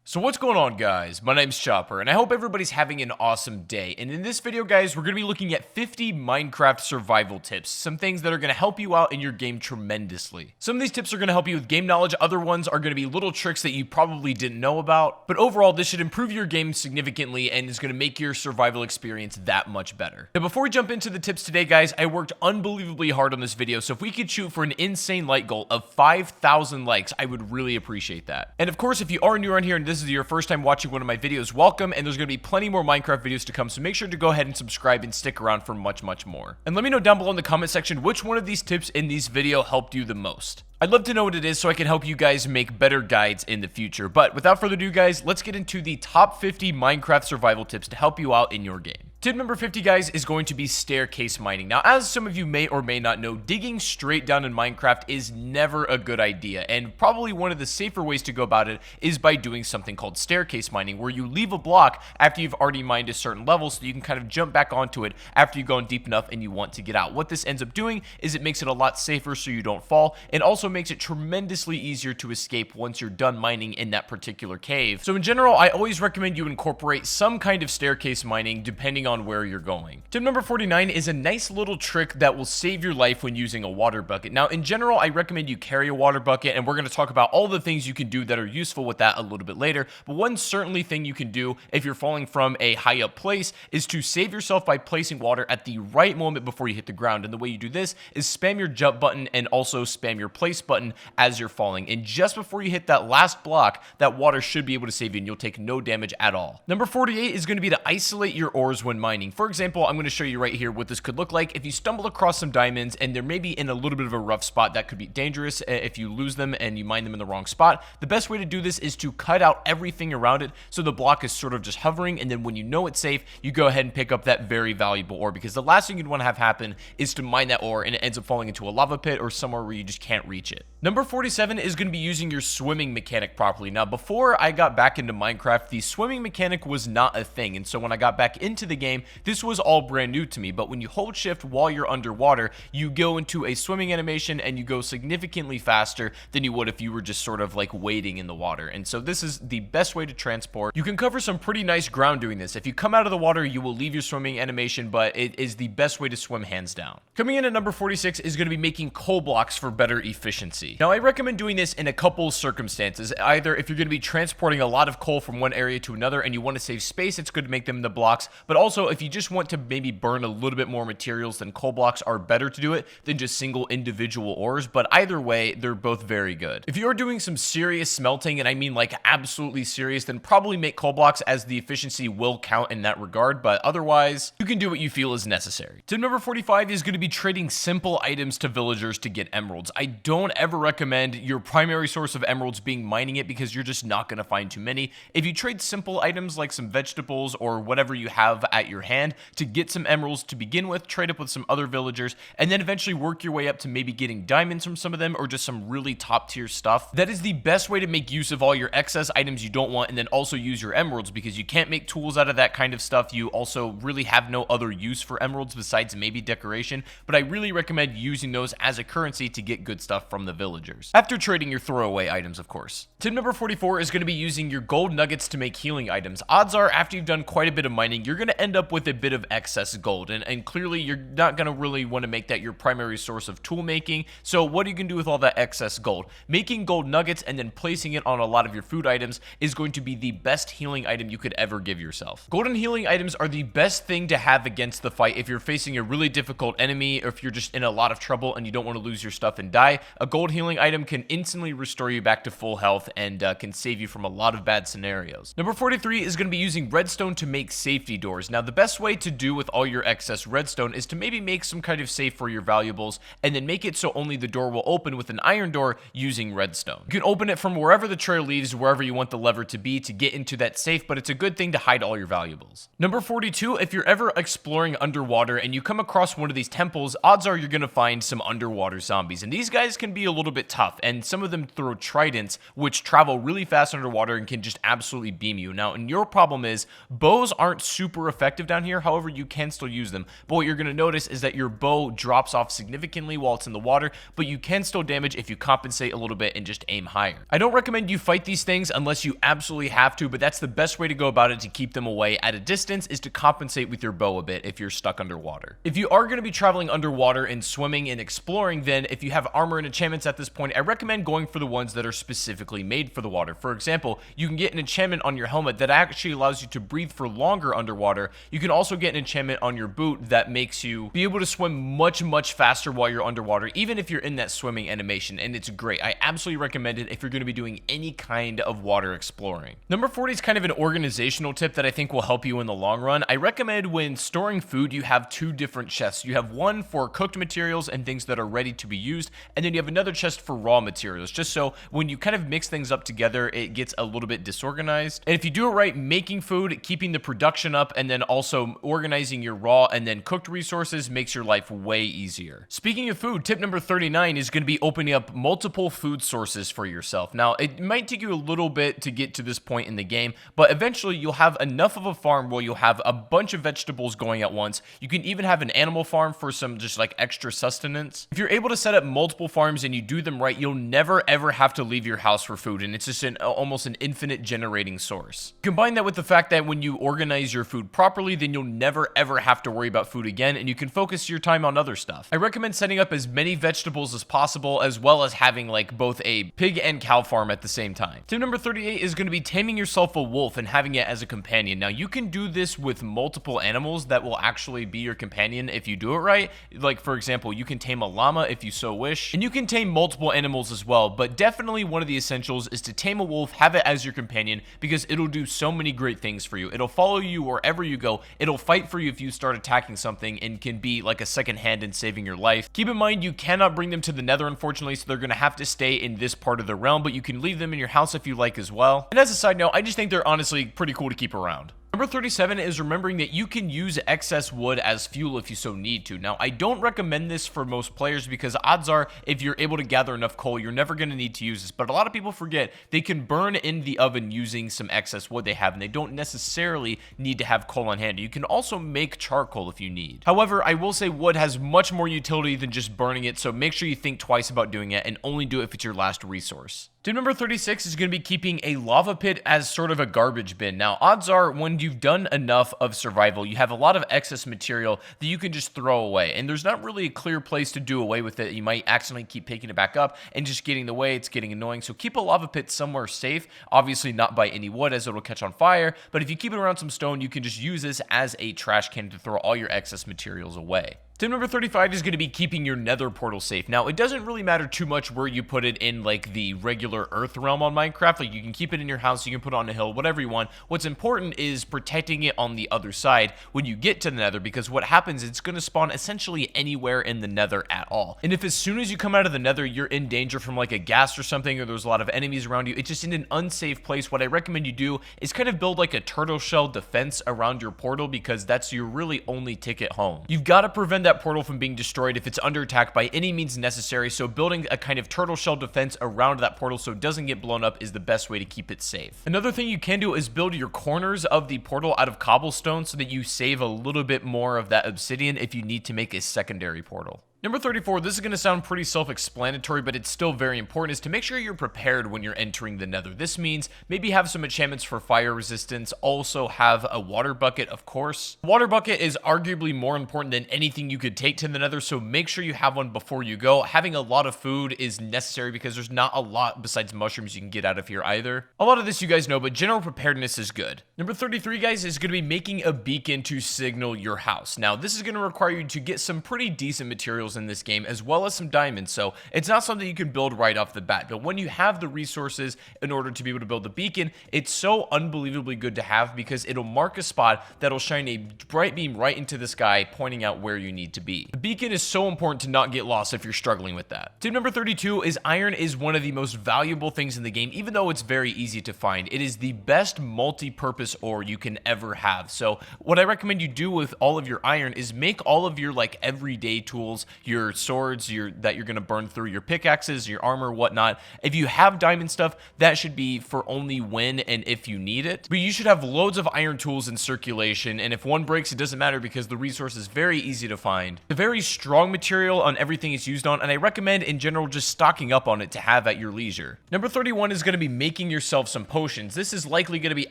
So what's going on, guys? My name's Chopper, and I hope everybody's having an awesome day. And in this video, guys, we're going to be looking at 50 Minecraft survival tips. Some things that are going to help you out in your game tremendously. Some of these tips are going to help you with game knowledge. Other ones are going to be little tricks that you probably didn't know about. But overall, this should improve your game significantly and is going to make your survival experience that much better. Now, before we jump into the tips today, guys, I worked unbelievably hard on this video. So if we could shoot for an insane like goal of 5,000 likes, I would really appreciate that. And of course, if you are new around here and this is your first time watching one of my videos, welcome, and there's going to be plenty more Minecraft videos to come, so make sure to go ahead and subscribe and stick around for much more. And let me know down below in the comment section which one of these tips in these video helped you the most. I'd love to know what it is so I can help you guys make better guides in the future. But without further ado, guys, let's get into the top 50 Minecraft survival tips to help you out in your game. Tip number 50, guys, is going to be staircase mining. Now, as some of you may or may not know, digging straight down in Minecraft is never a good idea, and probably one of the safer ways to go about it is by doing something called staircase mining, where you leave a block after you've already mined a certain level so you can kind of jump back onto it after you've gone deep enough and you want to get out. What this ends up doing is it makes it a lot safer so you don't fall, and also makes it tremendously easier to escape once you're done mining in that particular cave. So in general, I always recommend you incorporate some kind of staircase mining depending on where you're going. Tip number 49 is a nice little trick that will save your life when using a water bucket. Now, in general, I recommend you carry a water bucket, and we're going to talk about all the things you can do that are useful with that a little bit later. But one certainly thing you can do if you're falling from a high up place is to save yourself by placing water at the right moment before you hit the ground. And the way you do this is spam your jump button and also spam your place button as you're falling. And just before you hit that last block, that water should be able to save you and you'll take no damage at all. Number 48 is going to be to isolate your ores when mining. For example, I'm going to show you right here what this could look like. If you stumble across some diamonds and they're maybe in a little bit of a rough spot, that could be dangerous if you lose them and you mine them in the wrong spot. The best way to do this is to cut out everything around it so the block is sort of just hovering, and then when you know it's safe, you go ahead and pick up that very valuable ore, because the last thing you'd want to have happen is to mine that ore and it ends up falling into a lava pit or somewhere where you just can't reach it. Number 47 is going to be using your swimming mechanic properly. Now, before I got back into Minecraft, the swimming mechanic was not a thing, and so when I got back into the game, this was all brand new to me. But when you hold shift while you're underwater, you go into a swimming animation and you go significantly faster than you would if you were just sort of like wading in the water. And so this is the best way to transport. You can cover some pretty nice ground doing this. If you come out of the water, you will leave your swimming animation, but it is the best way to swim hands down. Coming in at number 46 is going to be making coal blocks for better efficiency. Now, I recommend doing this in a couple circumstances. Either if you're going to be transporting a lot of coal from one area to another and you want to save space, it's good to make them into blocks. But also, if you just want to maybe burn a little bit more materials, then coal blocks are better to do it than just single individual ores. But either way, they're both very good. If you're doing some serious smelting, and I mean like absolutely serious, then probably make coal blocks, as the efficiency will count in that regard. But otherwise, you can do what you feel is necessary. Tip number 45 is going to be trading simple items to villagers to get emeralds. I don't ever recommend your primary source of emeralds being mining it, because you're just not going to find too many. If you trade simple items like some vegetables or whatever you have at your hand to get some emeralds to begin with, trade up with some other villagers, and then eventually work your way up to maybe getting diamonds from some of them or just some really top tier stuff, that is the best way to make use of all your excess items you don't want, and then also use your emeralds, because you can't make tools out of that kind of stuff. You also really have no other use for emeralds besides maybe decoration, but I really recommend using those as a currency to get good stuff from the villagers, after trading your throwaway items, of course. Tip number 44 is going to be using your gold nuggets to make healing items. Odds are, after you've done quite a bit of mining, you're going to end up with a bit of excess gold, and clearly you're not going to really want to make that your primary source of tool making. So what are you going to do with all that excess gold? Making gold nuggets and then placing it on a lot of your food items is going to be the best healing item you could ever give yourself. Golden healing items are the best thing to have against the fight if you're facing a really difficult enemy, or if you're just in a lot of trouble and you don't want to lose your stuff and die. A gold healing item can instantly restore you back to full health and can save you from a lot of bad scenarios. Number 43 is going to be using redstone to make safety doors. Now, the best way to do with all your excess redstone is to maybe make some kind of safe for your valuables, and then make it so only the door will open with an iron door using redstone. You can open it from wherever the trail leads, wherever you want the lever to be to get into that safe, but it's a good thing to hide all your valuables. Number 42, if you're ever exploring underwater and you come across one of these temples, odds are you're going to find some underwater zombies, and these guys can be a little little bit tough, and some of them throw tridents, which travel really fast underwater and can just absolutely beam you. Now, and your problem is bows aren't super effective down here. However, you can still use them. But what you're going to notice is that your bow drops off significantly while it's in the water, but you can still damage if you compensate a little bit and just aim higher. I don't recommend you fight these things unless you absolutely have to, but that's the best way to go about it to keep them away at a distance, is to compensate with your bow a bit if you're stuck underwater. If you are going to be traveling underwater and swimming and exploring, then if you have armor and enchantments at this point, I recommend going for the ones that are specifically made for the water. For example, you can get an enchantment on your helmet that actually allows you to breathe for longer underwater. You can also get an enchantment on your boot that makes you be able to swim much faster while you're underwater, even if you're in that swimming animation, and it's great. I absolutely recommend it if you're going to be doing any kind of water exploring. Number 40 is kind of an organizational tip that I think will help you in the long run. I recommend when storing food, you have two different chests. You have one for cooked materials and things that are ready to be used, and then you have another chest for raw materials, just so when you kind of mix things up together, it gets a little bit disorganized. And if you do it right, making food, keeping the production up, and then also organizing your raw and then cooked resources makes your life way easier. Speaking of food, tip number 39 is going to be opening up multiple food sources for yourself. Now, it might take you a little bit to get to this point in the game, but eventually you'll have enough of a farm where you'll have a bunch of vegetables going at once. You can even have an animal farm for some just like extra sustenance. If you're able to set up multiple farms and you do them right, you'll never ever have to leave your house for food, and it's just almost an infinite generating source. Combine that with the fact that when you organize your food properly, then you'll never ever have to worry about food again, and you can focus your time on other stuff. I recommend setting up as many vegetables as possible, as well as having like both a pig and cow farm at the same time. Tip number 38 is going to be taming yourself a wolf and having it as a companion. Now, you can do this with multiple animals that will actually be your companion if you do it right. Like, for example, you can tame a llama if you so wish, and you can tame multiple animals as well, but definitely one of the essentials is to tame a wolf, have it as your companion, because it'll do so many great things for you. It'll follow you wherever you go. It'll fight for you if you start attacking something, and can be like a second hand in saving your life. Keep in mind, you cannot bring them to the nether, unfortunately, so they're going to have to stay in this part of the realm, but you can leave them in your house if you like as well. And as a side note, I just think they're honestly pretty cool to keep around. Number 37 is remembering that you can use excess wood as fuel if you so need to. Now, I don't recommend this for most players because odds are if you're able to gather enough coal, you're never going to need to use this. But a lot of people forget they can burn in the oven using some excess wood they have, and they don't necessarily need to have coal on hand. You can also make charcoal if you need. However, I will say wood has much more utility than just burning it, so make sure you think twice about doing it and only do it if it's your last resource. Tip number 36 is going to be keeping a lava pit as sort of a garbage bin. Now, odds are when you've done enough of survival, you have a lot of excess material that you can just throw away, and there's not really a clear place to do away with it. You might accidentally keep picking it back up and just getting in the way. It's getting annoying. So keep a lava pit somewhere safe, obviously not by any wood as it'll catch on fire, but if you keep it around some stone, you can just use this as a trash can to throw all your excess materials away. Tip number 35 is going to be keeping your nether portal safe. Now, it doesn't really matter too much where you put it in like the regular earth realm on Minecraft. Like, you can keep it in your house, you can put it on a hill, whatever you want. What's important is protecting it on the other side when you get to the nether, because what happens is it's going to spawn essentially anywhere in the nether at all. And if as soon as you come out of the nether, you're in danger from like a ghast or something, or there's a lot of enemies around you, it's just in an unsafe place. What I recommend you do is kind of build like a turtle shell defense around your portal, because that's your really only ticket home. You've got to prevent that portal from being destroyed if it's under attack by any means necessary, so building a kind of turtle shell defense around that portal so it doesn't get blown up is the best way to keep it safe. Another thing you can do is build your corners of the portal out of cobblestone so that you save a little bit more of that obsidian if you need to make a secondary portal. Number 34, this is going to sound pretty self-explanatory, but it's still very important, is to make sure you're prepared when you're entering the nether. This means maybe have some enchantments for fire resistance, also have a water bucket, of course. A water bucket is arguably more important than anything you could take to the nether, so make sure you have one before you go. Having a lot of food is necessary because there's not a lot besides mushrooms you can get out of here either. A lot of this you guys know, but general preparedness is good. Number 33, guys, is going to be making a beacon to signal your house. Now, this is going to require you to get some pretty decent materials in this game, as well as some diamonds, so it's not something you can build right off the bat, but when you have the resources in order to be able to build the beacon, it's so unbelievably good to have because it'll mark a spot that'll shine a bright beam right into the sky, pointing out where you need to be. The beacon is so important to not get lost if you're struggling with that. Tip number 32 is iron is one of the most valuable things in the game, even though it's very easy to find. It is the best multi-purpose ore you can ever have, so what I recommend you do with all of your iron is make all of your like everyday tools, your swords that you're going to burn through, your pickaxes, your armor, whatnot. If you have diamond stuff, that should be for only when and if you need it. But you should have loads of iron tools in circulation, and if one breaks, it doesn't matter because the resource is very easy to find. It's a very strong material on everything it's used on, and I recommend in general just stocking up on it to have at your leisure. Number 31 is going to be making yourself some potions. This is likely going to be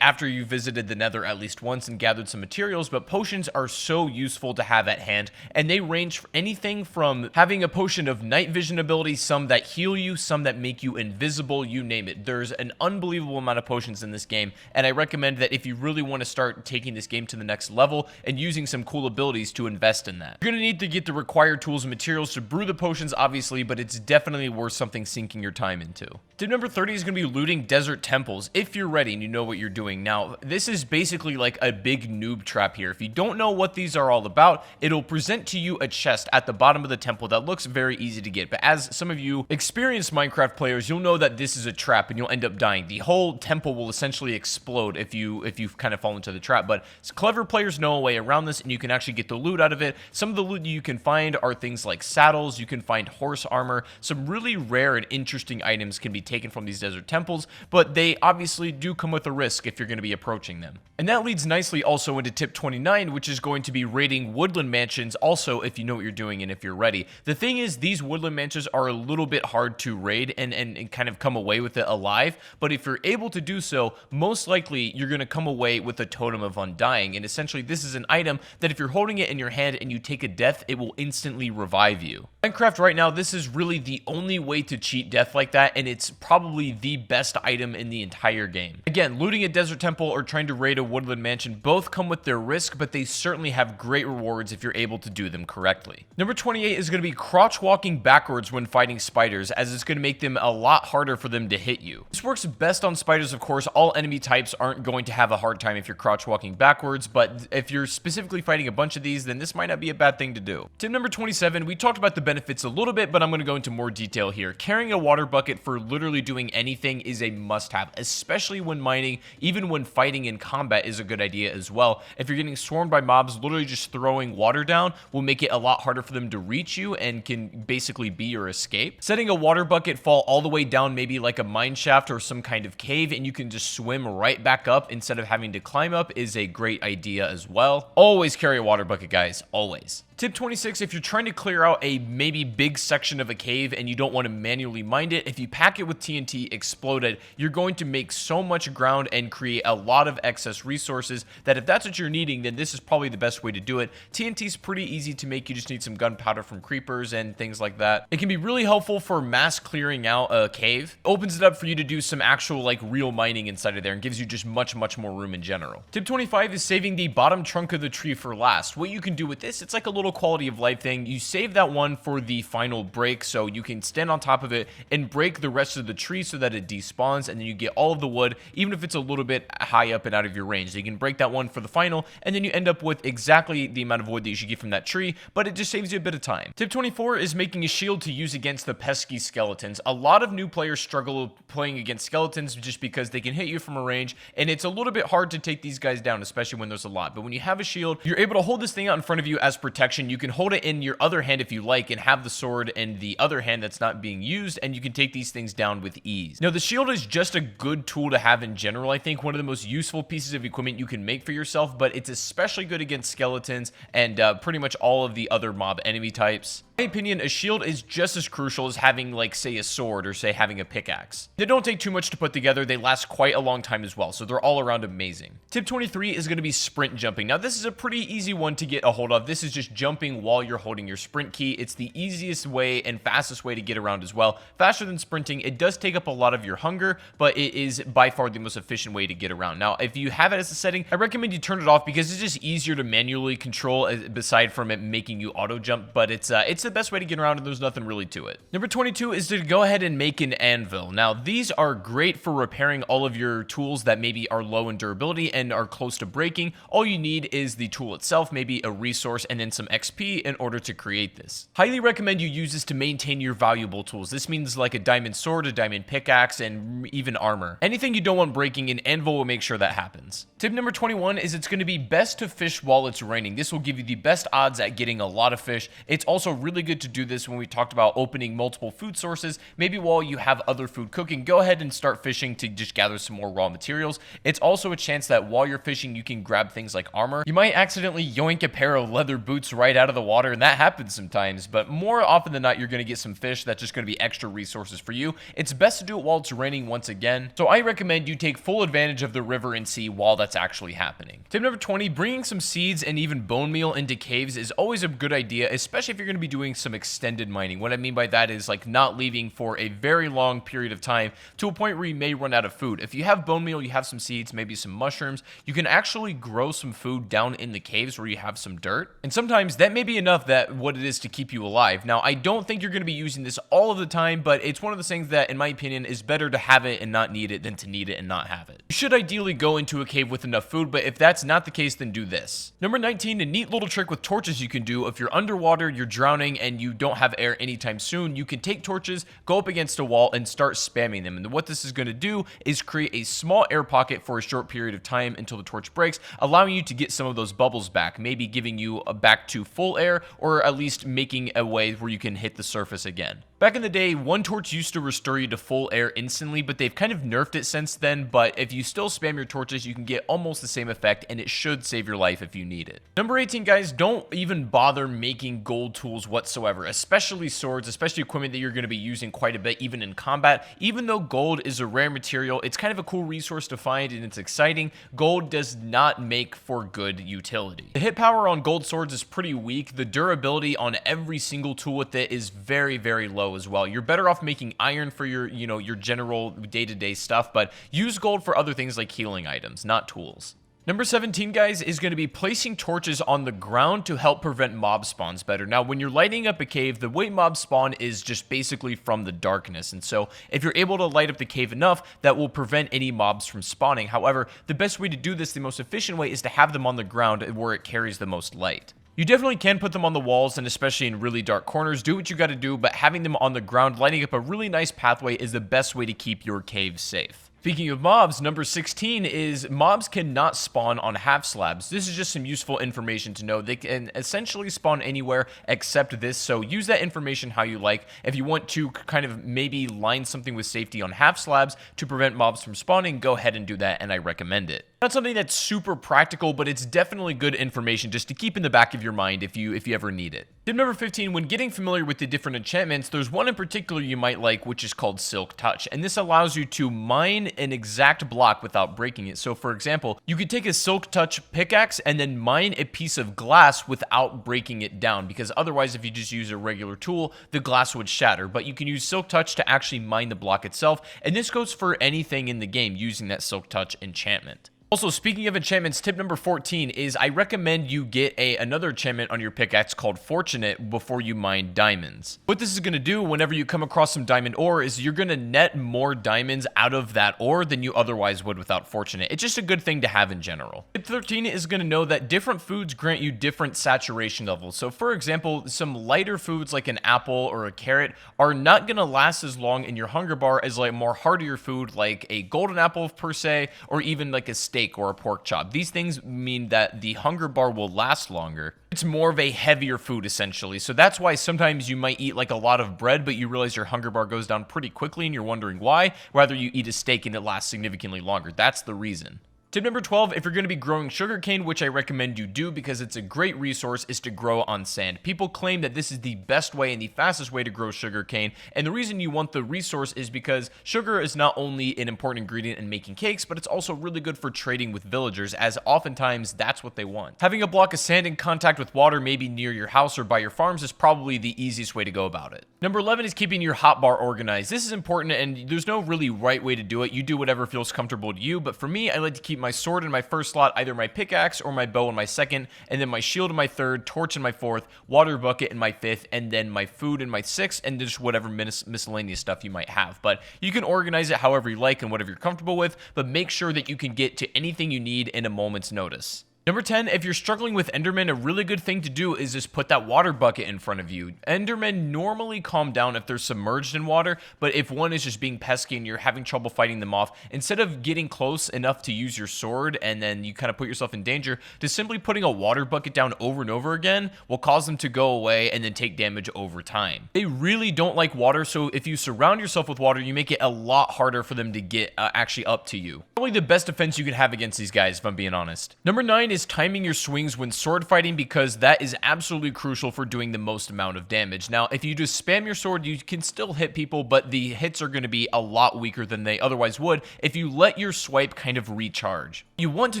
after you visited the Nether at least once and gathered some materials, but potions are so useful to have at hand, and they range for anything from having a potion of night vision ability, some that heal you, some that make you invisible, you name it. There's an unbelievable amount of potions in this game, and I recommend that if you really want to start taking this game to the next level and using some cool abilities, to invest in that. You're going to need to get the required tools and materials to brew the potions, obviously, but it's definitely worth something sinking your time into. Tip number 30 is going to be looting desert temples if you're ready and you know what you're doing. Now, this is basically like a big noob trap here. If you don't know what these are all about, it'll present to you a chest at the bottom of the temple that looks very easy to get. But as some of you experienced Minecraft players, you'll know that this is a trap and you'll end up dying. The whole temple will essentially explode if you kind of fall into the trap. But clever players know a way around this, and you can actually get the loot out of it. Some of the loot you can find are things like saddles. You can find horse armor. Some really rare and interesting items can be taken from these desert temples, but they obviously do come with a risk if you're going to be approaching them. And that leads nicely also into tip 29, which is going to be raiding woodland mansions also if you know what you're doing and if you're ready. The thing is, these woodland mansions are a little bit hard to raid and kind of come away with it alive, but if you're able to do so, most likely you're going to come away with a totem of undying, and essentially this is an item that if you're holding it in your hand and you take a death, it will instantly revive you. Minecraft right now, this is really the only way to cheat death like that, and it's probably the best item in the entire game. Again, looting a desert temple or trying to raid a woodland mansion both come with their risk, but they certainly have great rewards if you're able to do them correctly. Number 28 is going to be crouch walking backwards when fighting spiders, as it's going to make them a lot harder for them to hit you. This works best on spiders, of course. All enemy types aren't going to have a hard time if you're crouch walking backwards, but if you're specifically fighting a bunch of these, then this might not be a bad thing to do. Tip number 27, we talked about the benefits a little bit, but I'm going to go into more detail here. Carrying a water bucket for literally doing anything is a must-have, especially when mining. Even when fighting in combat is a good idea as well. If you're getting swarmed by mobs, literally just throwing water down will make it a lot harder for them to reach you and can basically be your escape. Setting a water bucket fall all the way down, maybe like a mine shaft or some kind of cave, and you can just swim right back up instead of having to climb up, is a great idea as well. Always carry a water bucket, guys. Always. Tip 26, if you're trying to clear out a maybe big section of a cave and you don't want to manually mine it, if you pack it with TNT exploded, you're going to make so much ground and create a lot of excess resources that if that's what you're needing, then this is probably the best way to do it. TNT is pretty easy to make. You just need some gunpowder from creepers and things like that. It can be really helpful for mass clearing out a cave. It opens it up for you to do some actual like real mining inside of there and gives you just much more room in general. Tip 25 is saving the bottom trunk of the tree for last. What you can do with this, it's like a little quality of life thing. You save that one for the final break, so you can stand on top of it and break the rest of the tree so that it despawns, and then you get all of the wood, even if it's a little bit high up and out of your range. So you can break that one for the final, and then you end up with exactly the amount of wood that you should get from that tree, but it just saves you a bit of time. Tip 24 is making a shield to use against the pesky skeletons. A lot of new players struggle playing against skeletons just because they can hit you from a range, and it's a little bit hard to take these guys down, especially when there's a lot. But when you have a shield, you're able to hold this thing out in front of you as protection. You can hold it in your other hand if you like and have the sword in the other hand that's not being used, and you can take these things down with ease. Now, the shield is just a good tool to have in general. I think one of the most useful pieces of equipment you can make for yourself, but it's especially good against skeletons and pretty much all of the other mob enemy types. In my opinion, a shield is just as crucial as having, like, say, a sword or, say, having a pickaxe. They don't take too much to put together. They last quite a long time as well, so they're all around amazing. Tip 23 is going to be sprint jumping. Now, this is a pretty easy one to get a hold of. This is just jumping while you're holding your sprint key. It's the easiest way and fastest way to get around as well. Faster than sprinting. It does take up a lot of your hunger, but it is by far the most efficient way to get around. Now, if you have it as a setting, I recommend you turn it off because it's just easier to manually control aside from it making you auto jump, but it's the best way to get around and there's nothing really to it. Number 22 is to go ahead and make an anvil. Now, these are great for repairing all of your tools that maybe are low in durability and are close to breaking. All you need is the tool itself, maybe a resource, and then some XP in order to create this. Highly recommend you use this to maintain your valuable tools. This means like a diamond sword, a diamond pickaxe, and even armor. Anything you don't want breaking, an anvil will make sure that happens. Tip number 21 is it's going to be best to fish while it's raining. This will give you the best odds at getting a lot of fish. It's also really really good to do this when we talked about opening multiple food sources. Maybe while you have other food cooking, go ahead and start fishing to just gather some more raw materials. It's also a chance that while you're fishing, you can grab things like armor. You might accidentally yoink a pair of leather boots right out of the water, and that happens sometimes, but more often than not, you're going to get some fish that's just going to be extra resources for you. It's best to do it while it's raining once again, so I recommend you take full advantage of the river and sea while that's actually happening. Tip number 20, bringing some seeds and even bone meal into caves is always a good idea, especially if you're going to be doing some extended mining. What I mean by that is like not leaving for a very long period of time to a point where you may run out of food. If you have bone meal, you have some seeds, maybe some mushrooms, you can actually grow some food down in the caves where you have some dirt. And sometimes that may be enough that what it is to keep you alive. Now, I don't think you're going to be using this all of the time, but it's one of those things that, in my opinion, is better to have it and not need it than to need it and not have it. You should ideally go into a cave with enough food, but if that's not the case, then do this. Number 19, a neat little trick with torches you can do. If you're underwater, you're drowning, and you don't have air anytime soon, you can take torches, go up against a wall, and start spamming them. And what this is going to do is create a small air pocket for a short period of time until the torch breaks, allowing you to get some of those bubbles back, maybe giving you back to full air, or at least making a way where you can hit the surface again. Back in the day, one torch used to restore you to full air instantly, but they've kind of nerfed it since then. But if you still spam your torches, you can get almost the same effect, and it should save your life if you need it. Number 18, guys, don't even bother making gold tools whatsoever, especially swords, especially equipment that you're going to be using quite a bit, even in combat. Even though gold is a rare material, it's kind of a cool resource to find, and it's exciting. Gold does not make for good utility. The hit power on gold swords is pretty weak. The durability on every single tool with it is very, very low as well. You're better off making iron for your, your general day-to-day stuff, but use gold for other things like healing items, not tools. Number 17, guys, is going to be placing torches on the ground to help prevent mob spawns better. Now, when you're lighting up a cave, the way mobs spawn is just basically from the darkness. And so if you're able to light up the cave enough, that will prevent any mobs from spawning. However, the best way to do this, the most efficient way, is to have them on the ground where it carries the most light. You definitely can put them on the walls, and especially in really dark corners, do what you got to do, but having them on the ground, lighting up a really nice pathway is the best way to keep your cave safe. Speaking of mobs, number 16 is mobs cannot spawn on half slabs. This is just some useful information to know. They can essentially spawn anywhere except this, so use that information how you like. If you want to kind of maybe line something with safety on half slabs to prevent mobs from spawning, go ahead and do that, and I recommend it. Not something that's super practical, but it's definitely good information just to keep in the back of your mind if you ever need it. Tip number 15, when getting familiar with the different enchantments, there's one in particular you might like, which is called Silk Touch, and this allows you to mine an exact block without breaking it. So for example, you could take a Silk Touch pickaxe and then mine a piece of glass without breaking it down, because otherwise if you just use a regular tool, the glass would shatter. But you can use Silk Touch to actually mine the block itself, and this goes for anything in the game using that Silk Touch enchantment. Also, speaking of enchantments, tip number 14 is I recommend you get another enchantment on your pickaxe called Fortunate before you mine diamonds. What this is going to do whenever you come across some diamond ore is you're going to net more diamonds out of that ore than you otherwise would without Fortunate. It's just a good thing to have in general. Tip 13 is going to know that different foods grant you different saturation levels. So for example, some lighter foods like an apple or a carrot are not going to last as long in your hunger bar as like more heartier food like a golden apple per se, or even like a steak or a pork chop. These things mean that the hunger bar will last longer. It's more of a heavier food essentially. So that's why sometimes you might eat like a lot of bread, but you realize your hunger bar goes down pretty quickly and you're wondering why. Rather you eat a steak and it lasts significantly longer. That's the reason. Tip number 12, if you're going to be growing sugarcane, which I recommend you do because it's a great resource, is to grow on sand. People claim that this is the best way and the fastest way to grow sugarcane, and the reason you want the resource is because sugar is not only an important ingredient in making cakes, but it's also really good for trading with villagers, as oftentimes that's what they want. Having a block of sand in contact with water, maybe near your house or by your farms, is probably the easiest way to go about it. Number 11 is keeping your hotbar organized. This is important, and there's no really right way to do it. You do whatever feels comfortable to you, but for me, I like to keep my sword in my first slot, either my pickaxe or my bow in my second, and then my shield in my third, torch in my fourth, water bucket in my fifth, and then my food in my sixth, and just whatever miscellaneous stuff you might have. But you can organize it however you like and whatever you're comfortable with, but make sure that you can get to anything you need in a moment's notice. Number 10, if you're struggling with Enderman, a really good thing to do is just put that water bucket in front of you. Endermen normally calm down if they're submerged in water, but if one is just being pesky and you're having trouble fighting them off, instead of getting close enough to use your sword and then you kind of put yourself in danger, just simply putting a water bucket down over and over again will cause them to go away and then take damage over time. They really don't like water, so if you surround yourself with water, you make it a lot harder for them to get actually up to you. Probably the best defense you can have against these guys, if I'm being honest. Number 9 is timing your swings when sword fighting, because that is absolutely crucial for doing the most amount of damage. Now, if you just spam your sword, you can still hit people, but the hits are going to be a lot weaker than they otherwise would if you let your swipe kind of recharge. What you want to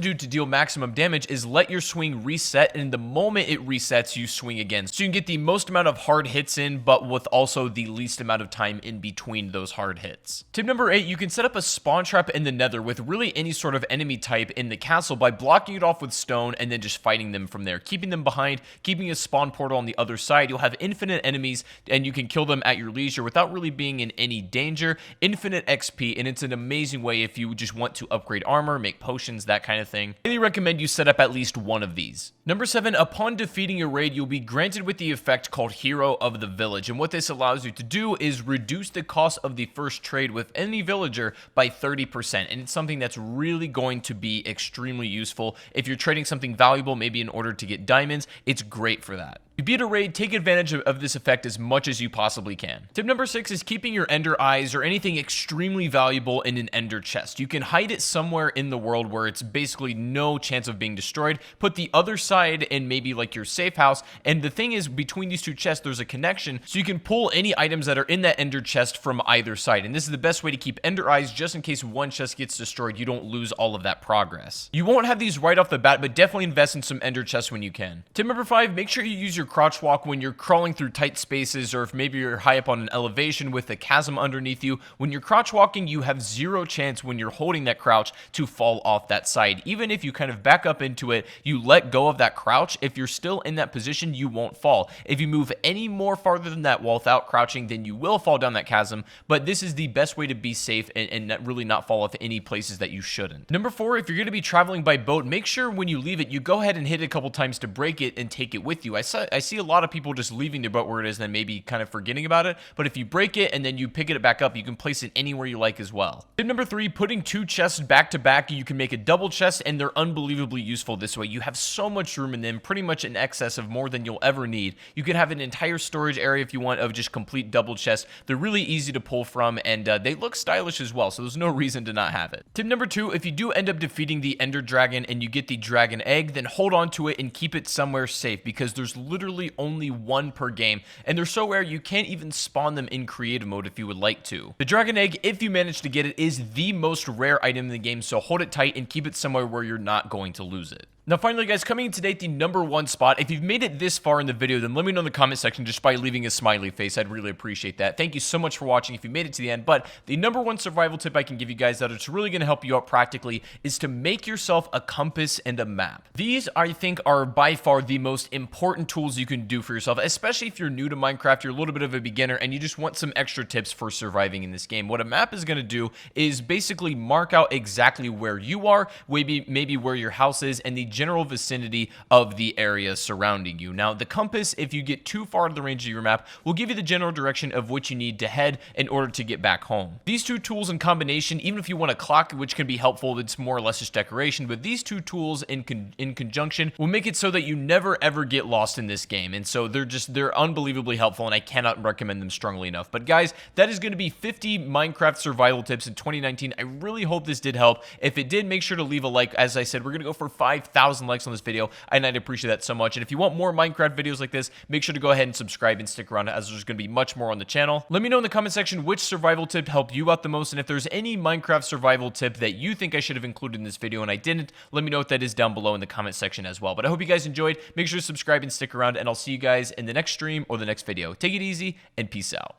do to deal maximum damage is let your swing reset, and the moment it resets, you swing again. So you can get the most amount of hard hits in, but with also the least amount of time in between those hard hits. Tip number 8, you can set up a spawn trap in the nether with really any sort of enemy type in the castle by blocking it off with stone and then just fighting them from there, keeping them behind, keeping a spawn portal on the other side. You'll have infinite enemies and you can kill them at your leisure without really being in any danger. Infinite XP, and it's an amazing way if you just want to upgrade armor, make potions, that kind of thing. I really recommend you set up at least one of these. Number 7, upon defeating a raid, you'll be granted with the effect called Hero of the Village, and what this allows you to do is reduce the cost of the first trade with any villager by 30%, and it's something that's really going to be extremely useful. If you're trading something valuable, maybe in order to get diamonds, it's great for that. If you beat a raid, take advantage of this effect as much as you possibly can. Tip number 6 is keeping your ender eyes or anything extremely valuable in an ender chest. You can hide it somewhere in the world where it's basically no chance of being destroyed. Put the other side in maybe like your safe house, and the thing is, between these two chests there's a connection, so you can pull any items that are in that ender chest from either side, and this is the best way to keep ender eyes just in case one chest gets destroyed. You don't lose all of that progress. You won't have these right off the bat, but definitely invest in some ender chests when you can. Tip number 5, make sure you use your crouch walk when you're crawling through tight spaces, or if maybe you're high up on an elevation with a chasm underneath you. When you're crouch walking, you have zero chance when you're holding that crouch to fall off that side. Even if you kind of back up into it, you let go of that crouch, if you're still in that position, you won't fall. If you move any more farther than that while without crouching, then you will fall down that chasm, but this is the best way to be safe and really not fall off any places that you shouldn't. Number 4, if you're going to be traveling by boat, make sure when you leave it, you go ahead and hit it a couple times to break it and take it with you. I see a lot of people just leaving their boat where it is and then maybe kind of forgetting about it, but if you break it and then you pick it back up, you can place it anywhere you like as well. Tip number 3, putting 2 chests back to back. You can make a double chest, and they're unbelievably useful this way. You have so much room in them, pretty much in excess of more than you'll ever need. You can have an entire storage area if you want of just complete double chests. They're really easy to pull from, and they look stylish as well, so there's no reason to not have it. Tip number 2, if you do end up defeating the Ender Dragon and you get the dragon egg, then hold on to it and keep it somewhere safe, because there's literally only one per game, and they're so rare you can't even spawn them in creative mode if you would like to. The dragon egg, if you manage to get it, is the most rare item in the game, so hold it tight and keep it somewhere where you're not going to lose it. Now finally guys, coming in today at the number 1 spot, if you've made it this far in the video, then let me know in the comment section just by leaving a smiley face. I'd really appreciate that. Thank you so much for watching if you made it to the end, but the number 1 survival tip I can give you guys that it's really going to help you out practically is to make yourself a compass and a map. These, I think, are by far the most important tools you can do for yourself, especially if you're new to Minecraft, you're a little bit of a beginner, and you just want some extra tips for surviving in this game. What a map is going to do is basically mark out exactly where you are, maybe where your house is, and the general vicinity of the area surrounding you. Now, the compass, if you get too far to the range of your map, will give you the general direction of which you need to head in order to get back home. These two tools in combination, even if you want a clock, which can be helpful, it's more or less just decoration, but these two tools in conjunction will make it so that you never ever get lost in this game, and so they're unbelievably helpful, and I cannot recommend them strongly enough. But guys, that is going to be 50 Minecraft survival tips in 2019. I really hope this did help. If it did, make sure to leave a like. As I said, we're going to go for 5,000 likes on this video, and I'd appreciate that so much. And if you want more Minecraft videos like this, make sure to go ahead and subscribe and stick around, as there's going to be much more on the channel. Let me know in the comment section which survival tip helped you out the most, and if there's any Minecraft survival tip that you think I should have included in this video and I didn't, let me know what that is down below in the comment section as well. But I hope you guys enjoyed. Make sure to subscribe and stick around, and I'll see you guys in the next stream or the next video. Take it easy, and peace out.